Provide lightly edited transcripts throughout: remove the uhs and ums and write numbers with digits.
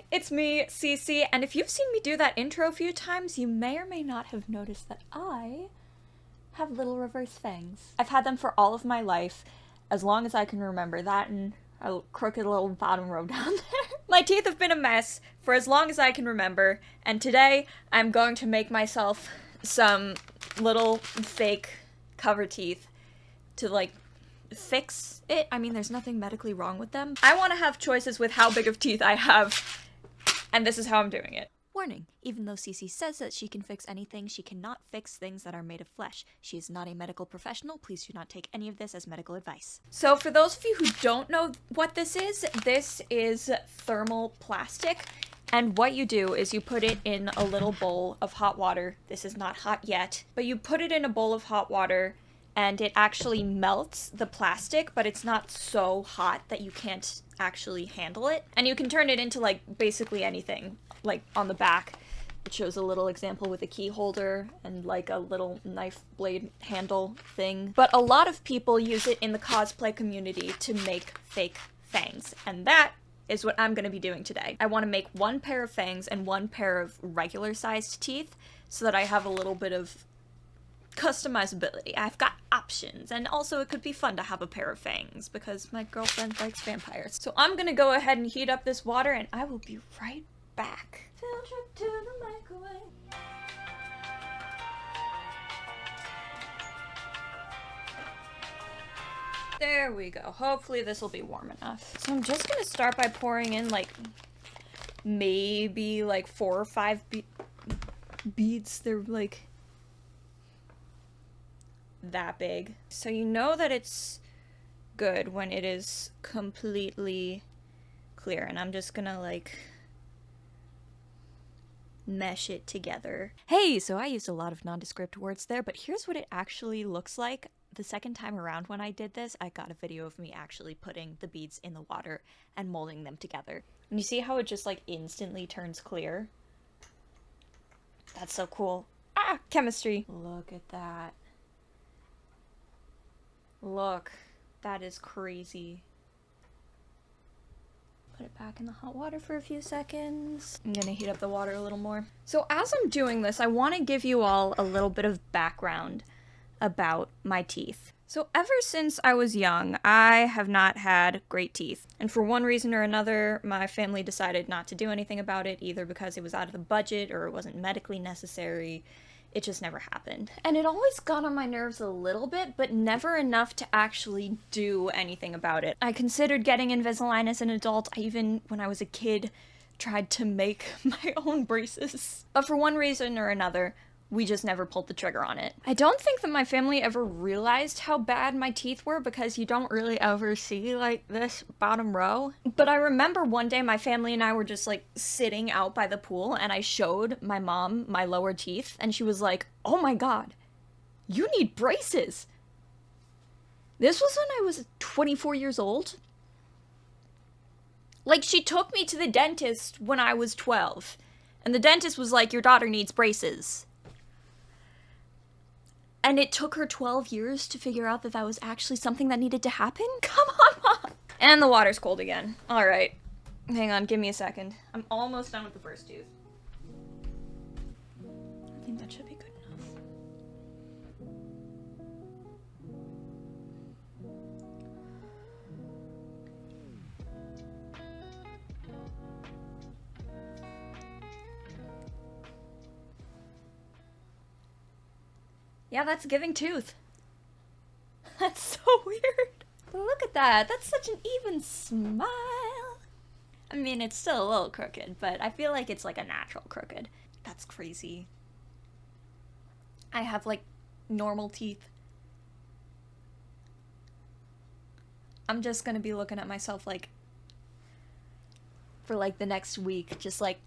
Hi, it's me, Cici, and if you've seen me do that intro a few times, you may or may not have noticed that I have little reverse fangs. I've had them for all of my life, as long as I can remember. That and a crooked little bottom row down there. My teeth have been a mess for as long as I can remember, and today I'm going to make myself some little fake cover teeth to, like, fix it. I mean, there's nothing medically wrong with them. I want to have choices with how big of teeth I have, and this is how I'm doing it. Warning, even though Cici says that she can fix anything, she cannot fix things that are made of flesh. She is not a medical professional. Please do not take any of this as medical advice. So for those of you who don't know what this is thermal plastic. And what you do is you put it in a little bowl of hot water. This is not hot yet, but you put it in a bowl of hot water and it actually melts the plastic, but it's not so hot that you can't actually handle it. And you can turn it into, like, basically anything. Like, on the back, it shows a little example with a key holder and, like, a little knife blade handle thing. But a lot of people use it in the cosplay community to make fake fangs, and that is what I'm gonna be doing today. I want to make one pair of fangs and one pair of regular-sized teeth so that I have a little bit of customizability. I've got options, and also it could be fun to have a pair of fangs because my girlfriend likes vampires. So I'm gonna go ahead and heat up this water and I will be right back. Field trip to the microwave. There we go. Hopefully this will be warm enough. So I'm just gonna start by pouring in, like, maybe like 4 or 5 beads. They're like that big. So you know that it's good when it is completely clear, and I'm just gonna, like, mesh it together. Hey, so I used a lot of nondescript words there, but here's what it actually looks like. The second time around when I did this, I got a video of me actually putting the beads in the water and molding them together. And you see how it just, like, instantly turns clear? That's so cool. Ah, chemistry. Look at that. Look, that is crazy. Put it back in the hot water for a few seconds. I'm gonna heat up the water a little more. So as I'm doing this, I want to give you all a little bit of background about my teeth. So ever since I was young, I have not had great teeth. And for one reason or another, my family decided not to do anything about it, either because it was out of the budget or it wasn't medically necessary. It just never happened. And it always got on my nerves a little bit, but never enough to actually do anything about it. I considered getting Invisalign as an adult. I even, when I was a kid, tried to make my own braces. But for one reason or another, we just never pulled the trigger on it. I don't think that my family ever realized how bad my teeth were because you don't really ever see, like, this bottom row. But I remember one day my family and I were just, like, sitting out by the pool and I showed my mom my lower teeth and she was like, "Oh my god, you need braces." This was when I was 24 years old. Like, she took me to the dentist when I was 12 and the dentist was like, "Your daughter needs braces." And it took her 12 years to figure out that that was actually something that needed to happen? Come on, Mom! And the water's cold again. Alright. Hang on, give me a second. I'm almost done with the first tooth. I think that should be good enough. Yeah, that's a giving tooth. That's so weird. But look at that. That's such an even smile. I mean, it's still a little crooked, but I feel like it's like a natural crooked. That's crazy. I have, like, normal teeth. I'm just gonna be looking at myself, like, for, like, the next week, just, like.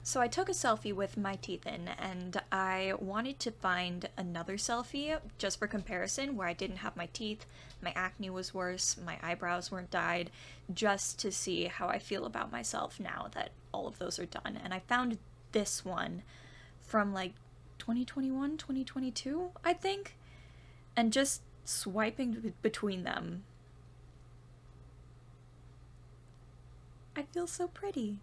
So I took a selfie with my teeth in, and I wanted to find another selfie just for comparison where I didn't have my teeth, my acne was worse, my eyebrows weren't dyed, just to see how I feel about myself now that all of those are done. And I found this one from, like, 2021, 2022, I think, and just swiping between them, I feel so pretty.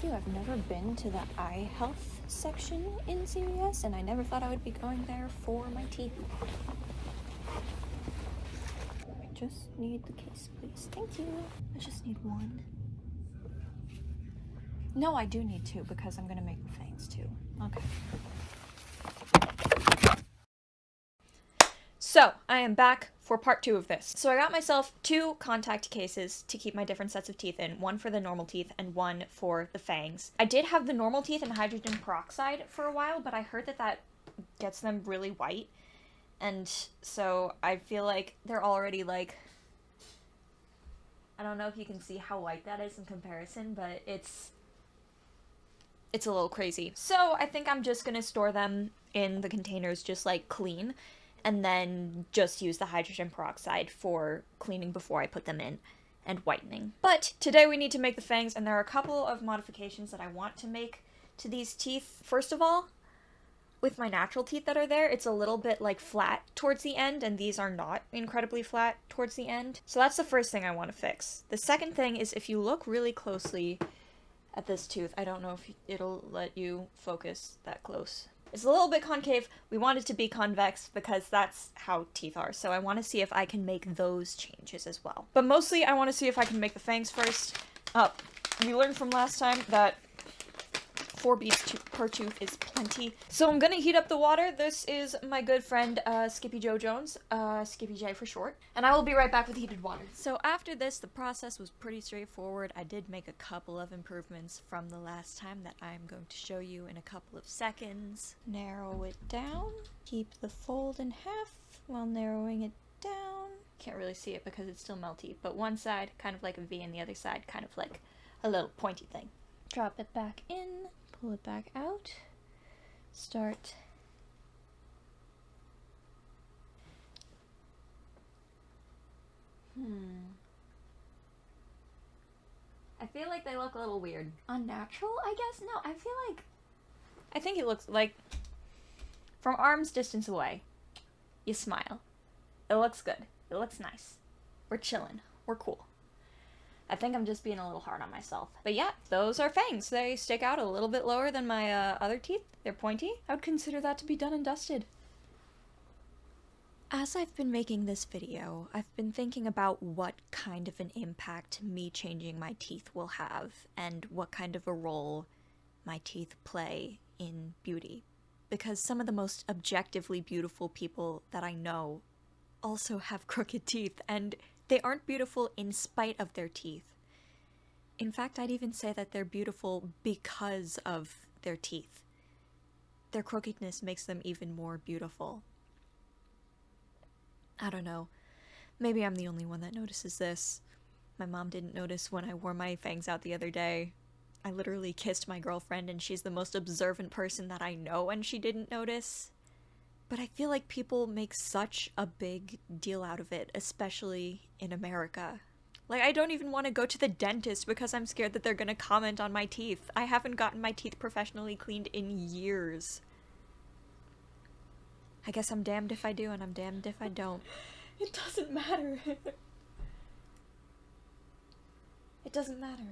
you, I've never been to the eye health section in CVS, and I never thought I would be going there for my teeth. I just need the case, please. Thank you. I just need one. No, I do need two because I'm gonna make the fangs too. Okay. So, I am back for part 2 of this. So I got myself 2 contact cases to keep my different sets of teeth in, one for the normal teeth and one for the fangs. I did have the normal teeth in hydrogen peroxide for a while, but I heard that that gets them really white, and so I feel like they're already like, I don't know if you can see how white that is in comparison, but it's a little crazy. So I think I'm just gonna store them in the containers just like clean, and then just use the hydrogen peroxide for cleaning before I put them in and whitening. But today we need to make the fangs, and there are a couple of modifications that I want to make to these teeth. First of all, with my natural teeth that are there, it's a little bit like flat towards the end, and these are not incredibly flat towards the end. So that's the first thing I want to fix. The second thing is, if you look really closely at this tooth, I don't know if it'll let you focus that close. It's a little bit concave. We want it to be convex because that's how teeth are. So I want to see if I can make those changes as well. But mostly I want to see if I can make the fangs first. We learned from last time that 4 beads per tooth is plenty. So I'm gonna heat up the water. This is my good friend Skippy Joe Jones, Skippy J for short, and I will be right back with heated water. So after this, the process was pretty straightforward. I did make a couple of improvements from the last time that I'm going to show you in a couple of seconds. Narrow it down, keep the fold in half while narrowing it down. Can't really see it because it's still melty, but one side kind of like a V and the other side kind of like a little pointy thing. Drop it back in, pull it back out, start I feel like they look a little weird. Unnatural, I guess? No, I think it looks like, from arm's distance away, you smile. It looks good. It looks nice. We're chillin'. We're cool. I think I'm just being a little hard on myself. But yeah, those are fangs. They stick out a little bit lower than my other teeth. They're pointy. I would consider that to be done and dusted. As I've been making this video, I've been thinking about what kind of an impact me changing my teeth will have, and what kind of a role my teeth play in beauty. Because some of the most objectively beautiful people that I know also have crooked teeth, and they aren't beautiful in spite of their teeth. In fact, I'd even say that they're beautiful because of their teeth. Their crookedness makes them even more beautiful. I don't know. Maybe I'm the only one that notices this. My mom didn't notice when I wore my fangs out the other day. I literally kissed my girlfriend, and she's the most observant person that I know, and she didn't notice. But I feel like people make such a big deal out of it, especially in America. Like, I don't even want to go to the dentist because I'm scared that they're gonna comment on my teeth. I haven't gotten my teeth professionally cleaned in years. I guess I'm damned if I do and I'm damned if I don't. It doesn't matter. It doesn't matter.